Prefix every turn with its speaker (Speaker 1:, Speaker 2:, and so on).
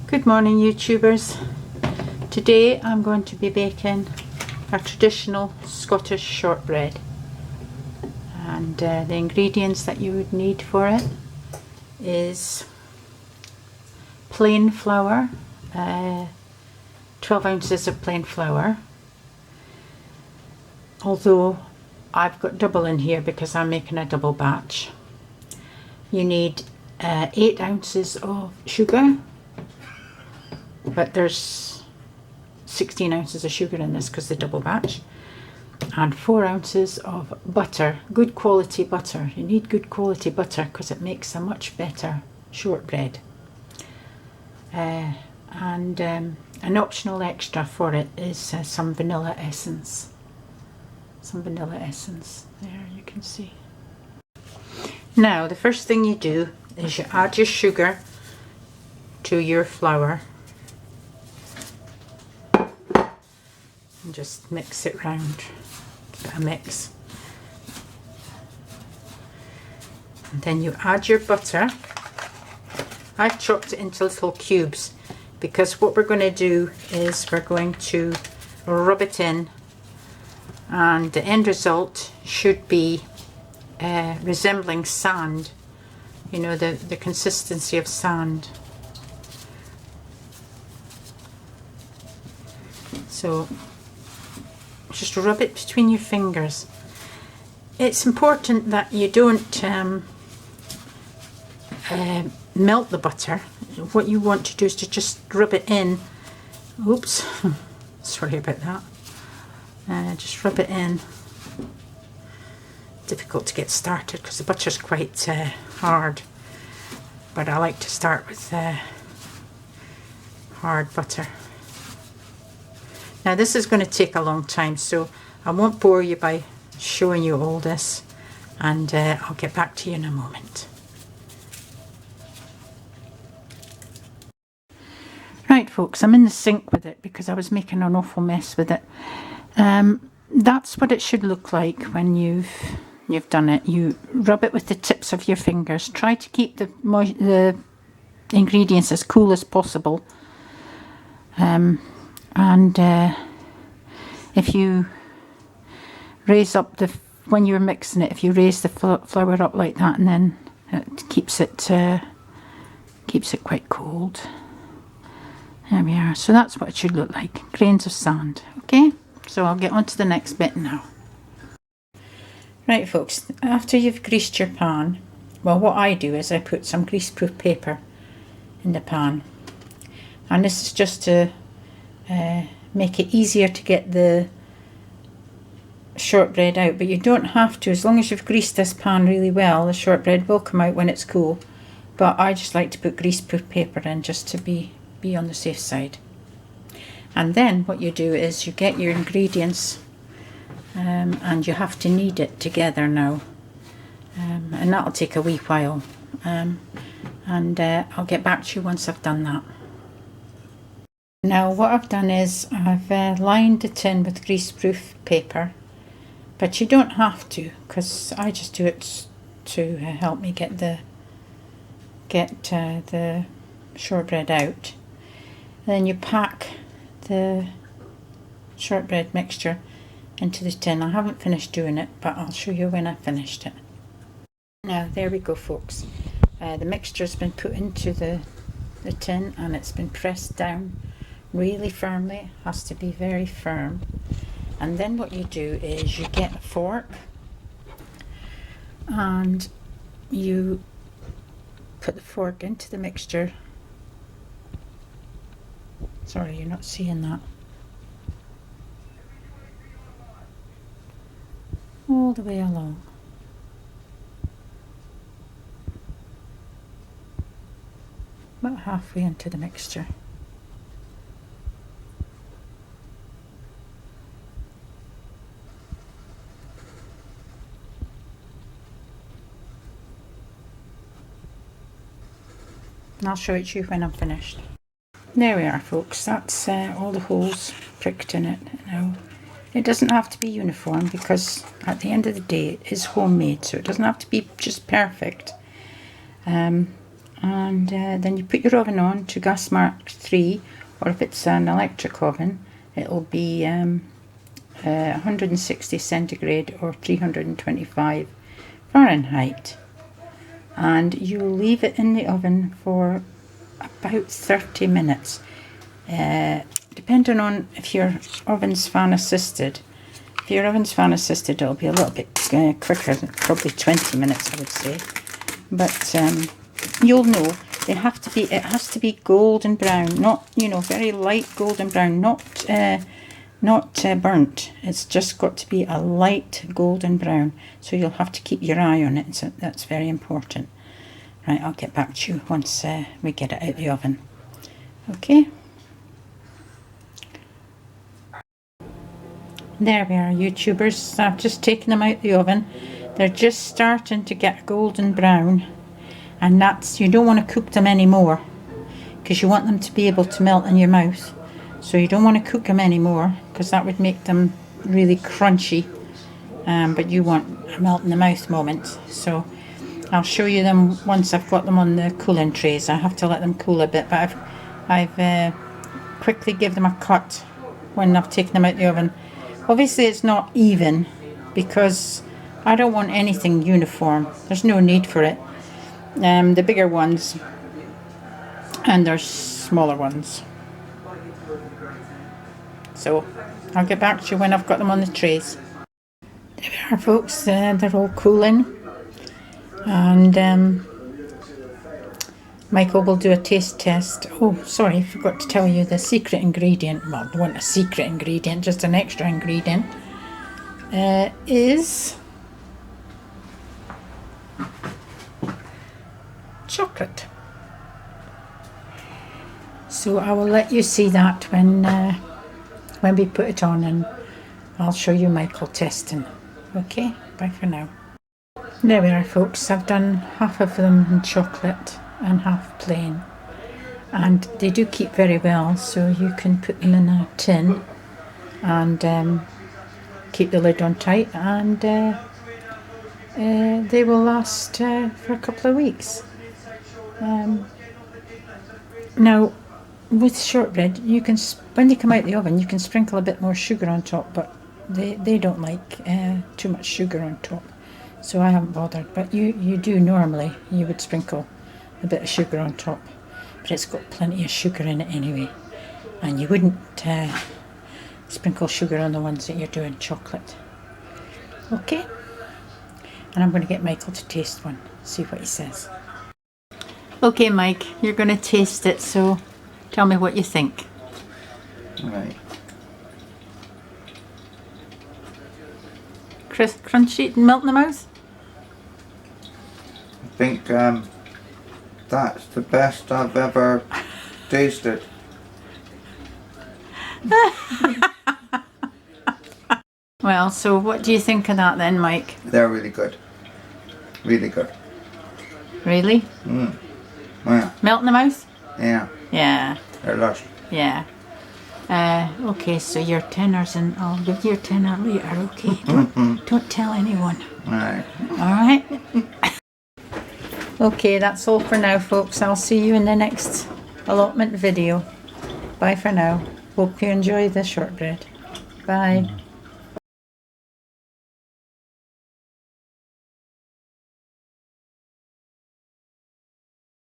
Speaker 1: Good morning, YouTubers. Today I'm going to be baking a traditional Scottish shortbread, and the ingredients that you would need for it is plain flour, 12 ounces of plain flour, although I've got double in here because I'm making a double batch. You need 8 ounces of sugar, but there's 16 ounces of sugar in this because the double batch, and 4 ounces of butter, good quality butter. You need good quality butter because it makes a much better shortbread. And an optional extra for it is some vanilla essence. There you can see. Now the first thing you do is you add your sugar to your flour and just mix it round. Give it a mix. And then you add your butter. I've chopped it into little cubes because what we're going to do is we're going to rub it in, and the end result should be resembling sand, you know, the consistency of sand. So just rub it between your fingers. It's important that you don't melt the butter. What you want to do is to just rub it in. Oops, sorry about that. Just rub it in. Difficult to get started because the butter's quite hard, but I like to start with hard butter. Now this is going to take a long time, so I won't bore you by showing you all this, and I'll get back to you in a moment. Right folks, I'm in the sink with it because I was making an awful mess with it. That's what it should look like when you've done it. You rub it with the tips of your fingers. Try to keep the ingredients as cool as possible. If you raise up when you're mixing it, if you raise the flour up like that, and then it keeps it quite cold. There we are. So that's what it should look like. Grains of sand. Okay, so I'll get on to the next bit now. Right folks, after you've greased your pan, well, what I do is I put some greaseproof paper in the pan, and this is just to make it easier to get the shortbread out, but you don't have to. As long as you've greased this pan really well, the shortbread will come out when it's cool, but I just like to put greaseproof paper in just to be on the safe side. And then what you do is you get your ingredients, and you have to knead it together now, and that'll take a wee while, and I'll get back to you once I've done that. Now what I've done is I've lined the tin with greaseproof paper, but you don't have to, because I just do it to help me get the shortbread out. Then you pack the shortbread mixture into the tin. I haven't finished doing it, but I'll show you when I finished it. Now there we go folks, the mixture's been put into the tin, and it's been pressed down really firmly. It has to be very firm. And then what you do is you get a fork and you put the fork into the mixture. Sorry, you're not seeing that. All the way along. About halfway into the mixture. And I'll show it to you when I'm finished. There we are folks, that's all the holes pricked in it. Now it doesn't have to be uniform because at the end of the day it is homemade, so it doesn't have to be just perfect. and then you put your oven on to gas mark 3, or if it's an electric oven, it'll be 160 centigrade or 325 Fahrenheit. And you'll leave it in the oven for about 30 minutes. Depending on if your oven's fan assisted. If your oven's fan assisted, it'll be a little bit quicker, probably 20 minutes I would say. But you'll know it has to be golden brown, not, you know, very light golden brown, not burnt. It's just got to be a light golden brown. So you'll have to keep your eye on it. So that's very important. Right, I'll get back to you once we get it out of the oven. Okay. There we are, YouTubers. I've just taken them out of the oven. They're just starting to get golden brown, and that's, you don't want to cook them anymore because you want them to be able to melt in your mouth. So you don't want to cook them anymore because that would make them really crunchy, but you want a melt in the mouth moment. So I'll show you them once I've got them on the cooling trays. I have to let them cool a bit, but I've quickly give them a cut when I've taken them out of the oven. Obviously it's not even because I don't want anything uniform. There's no need for it. The bigger ones, and there's smaller ones. So I'll get back to you when I've got them on the trays. There we are, folks. They're all cooling, and Michael will do a taste test. Oh, sorry, I forgot to tell you the secret ingredient. Well, it wasn't a secret ingredient, just an extra ingredient. Is chocolate. So I will let you see that when we put it on, and I'll show you Michael testing. Okay, bye for now. There we are, folks. I've done half of them in chocolate and half plain, and they do keep very well, so you can put them in a tin and keep the lid on tight, and they will last for a couple of weeks. Now with shortbread, you can, when they come out of the oven, you can sprinkle a bit more sugar on top, but they don't like too much sugar on top, so I haven't bothered. But you do normally, you would sprinkle a bit of sugar on top, but it's got plenty of sugar in it anyway, and you wouldn't sprinkle sugar on the ones that you're doing chocolate. Okay, and I'm going to get Michael to taste one, see what he says. Okay, Mike, you're going to taste it, so tell me what you think.
Speaker 2: Right.
Speaker 1: Crunchy, melt in the mouth?
Speaker 2: I think that's the best I've ever tasted.
Speaker 1: Well, so what do you think of that then, Mike?
Speaker 2: They're really good. Really good.
Speaker 1: Really?
Speaker 2: Yeah.
Speaker 1: Melt in the mouth?
Speaker 2: Yeah.
Speaker 1: Yeah.
Speaker 2: They're lush.
Speaker 1: Yeah. Okay, so your tenner's and I'll give you your tenner later, okay? Don't tell anyone.
Speaker 2: Alright.
Speaker 1: Alright? Okay, that's all for now, folks. I'll see you in the next allotment video. Bye for now. Hope you enjoy the shortbread. Bye.